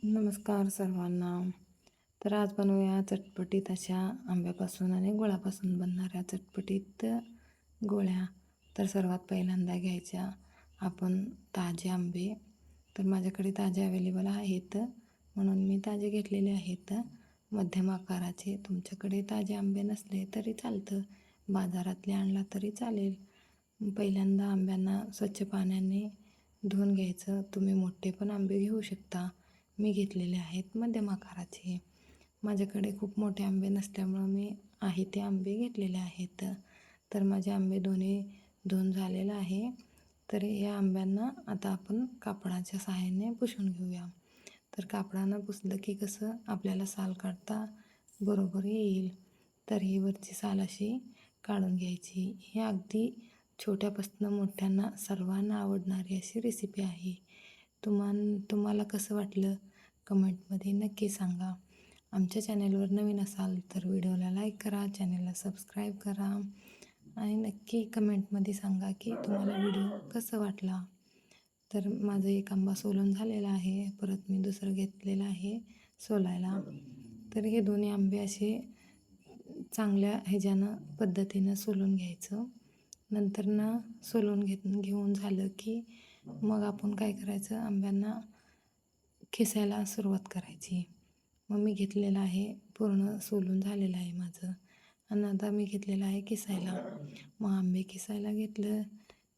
नमस्कार सर्वांना. तर आज बनवूया चटपटीत अशा आंब्यापासून आणि गुळापासून बनणाऱ्या चटपटीत गोळ्या. तर सर्वात पहिल्यांदा घ्यायच्या आपण ताजे आंबे. तर माझ्याकडे ताजे अवेलेबल आहेत म्हणून मी ताजे घेतलेले आहेत, मध्यम आकाराचे. तुमच्याकडे ताजे आंबे नसले तरी चालतं, बाजारातले आणला तरी चालेल. पहिल्यांदा आंब्यांना स्वच्छ पाण्याने धुवून घ्यायचं. तुम्ही मोठे पण आंबे घेऊ शकता. मी घेतलेले आहेत मध्यम आकाराचे. माझ्याकडे खूप मोठे आंबे नसल्यामुळं मी ते आंबे घेतलेले आहेत. तर माझे आंबे दोन्ही धुवून झालेलं आहे. तर या आंब्यांना आता आपण कापडाच्या सहाय्याने पुसून घेऊया. तर कापडानं पुसलं की कसं आपल्याला साल काढता बरोबर येईल. तर ही वरची साल अशी काढून घ्यायची. ही अगदी छोट्यापासून मोठ्यांना सर्वांना आवडणारी अशी रेसिपी आहे. तुम्हाला कसं वाटलं कमेंटमध्ये नक्की सांगा. आमच्या चॅनेलवर नवीन असाल तर व्हिडिओला लाईक करा, चॅनेलला सबस्क्राईब करा आणि नक्की कमेंटमध्ये सांगा की तुम्हाला व्हिडिओ कसं वाटला. तर माझं एक आंबा सोलून झालेला आहे, परत मी दुसरं घेतलेलं आहे सोलायला. तर हे दोन्ही आंबे असे चांगल्या पद्धतीनं सोलून घ्यायचं. नंतर सोलून घेऊन झालं की मग आपण काय करायचं, आंब्यांना खिसायला सुरुवात करायची. मग मी घेतलेलं आहे, पूर्ण सोलून झालेलं आहे माझं, आणि आता मी घेतलेलं आहे किसायला. मग आंबे किसायला घेतलं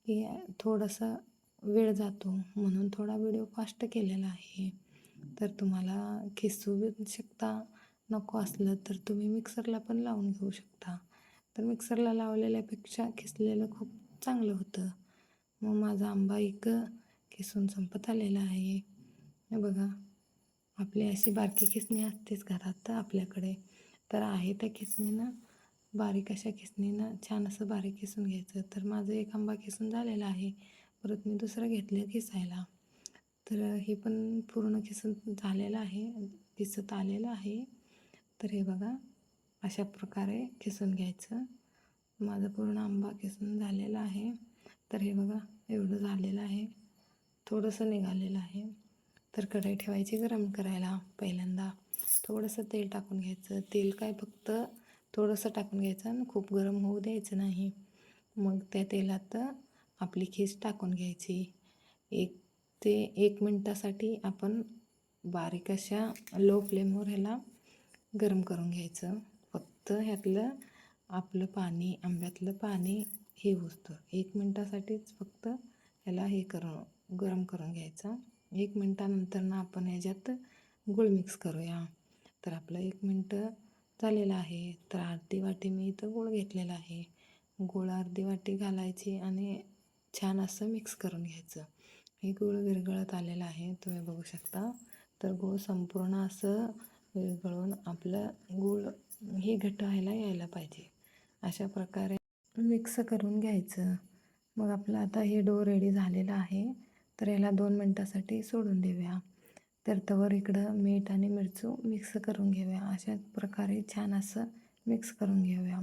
की थोडासा वेळ जातो म्हणून थोडा व्हिडिओ फास्ट केलेला आहे. तर तुम्हाला खिसू शकता, नको असलं तर तुम्ही मिक्सरला पण लावून घेऊ शकता. तर मिक्सरला लावलेल्यापेक्षा खिसलेलं खूप चांगलं होतं. मग माझा आंबा एक किसून संपत आलेला आहे. हे बघा, आपली अशी बारकी खिसणी असतेच घरात आपल्याकडे. तर आहे त्या खिसणीनं, बारीक अशा खिसणीनं छान असं बारीक किसून घ्यायचं. तर माझं एक आंबा किसून झालेला आहे, परत मी दुसरं घेतलं किसायला. तर हे पण पूर्ण किसून झालेलं आहे, किसत आलेलं आहे. तर हे बघा, अशा प्रकारे किसून घ्यायचं. माझं पूर्ण आंबा किसून झालेला आहे. तर हे बघा, एवढं झालेलं आहे, थोडंसं निघालेलं आहे. तर कढई ठेवायची गरम करायला. पहिल्यांदा थोडंसं तेल टाकून घ्यायचं. तेल काय फक्त थोडंसं टाकून घ्यायचं आणि खूप गरम होऊ द्यायचं नाही. मग त्या तेलात आपली खीस टाकून घ्यायची. 1 मिनटासाठी आपण बारीक अशा लो फ्लेमवर ह्याला गरम करून घ्यायचं. फक्त ह्यातलं आपलं पाणी, आंब्यातलं पाणी हे होतं. 1 मिनटासाठीच फक्त ह्याला गरम करून घ्यायचं. 1 मिनटानंतर आपण ह्याच्यात गूळ मिक्स करूया. तर आपलं 1 मिनटं झालेलं आहे. तर अर्धी वाटी मी इथं गूळ घेतलेला आहे. गूळ अर्धी वाटी घालायची आणि छान असं मिक्स करून घ्यायचं. हे गूळ विरघळत आलेलं आहे, तुम्ही बघू शकता. तर गूळ संपूर्ण असं विरघळून आपलं गूळ हे घट्ट व्हायला यायला पाहिजे. अशा प्रकारे मिक्स करून घ्यायचं. मग आपलं आता हे डो रेडी झालेला आहे. तर याला 2 मिनटासाठी सोडून देऊया. तर तवर इकडं मीठ आणि मिरचू मिक्स करून घेऊया. अशा प्रकारे छान असं मिक्स करून घेऊया.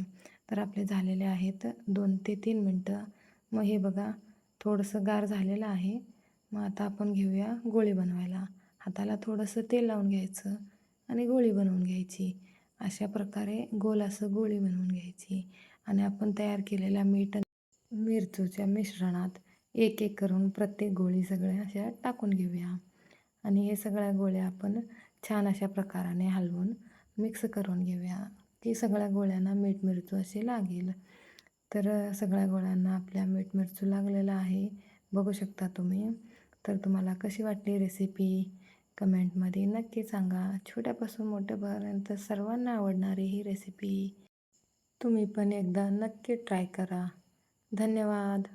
तर आपले झालेले आहेत 2 ते 3 मिनटं. मग हे बघा, थोडंसं गार झालेलं आहे. मग आता आपण घेऊया गोळी बनवायला. हाताला थोडंसं तेल लावून घ्यायचं आणि गोळी बनवून घ्यायची. अशा प्रकारे गोल असं गोळी बनवून घ्यायची. आणि आपण तयार केलेल्या मीठ आणि मिरचूच्या मिश्रणात एक एक करून प्रत्येक गोळी सगळ्या अशा टाकून घेऊया. आणि हे सगळ्या गोळ्या आपण छान अशा प्रकाराने हलवून मिक्स करून घेऊया की सगळ्या गोळ्यांना मीठ मिरचू असे लागेल. तर सगळ्या गोळ्यांना आपल्या मीठ मिरचू लागलेलं आहे, बघू शकता तुम्ही. तर तुम्हाला कशी वाटली रेसिपी कमेंटमध्ये नक्की सांगा. छोट्यापासून मोठ्यापर्यंत सर्वांना आवडणारी ही रेसिपी तुम्ही पण एकदा नक्की ट्राय करा. धन्यवाद.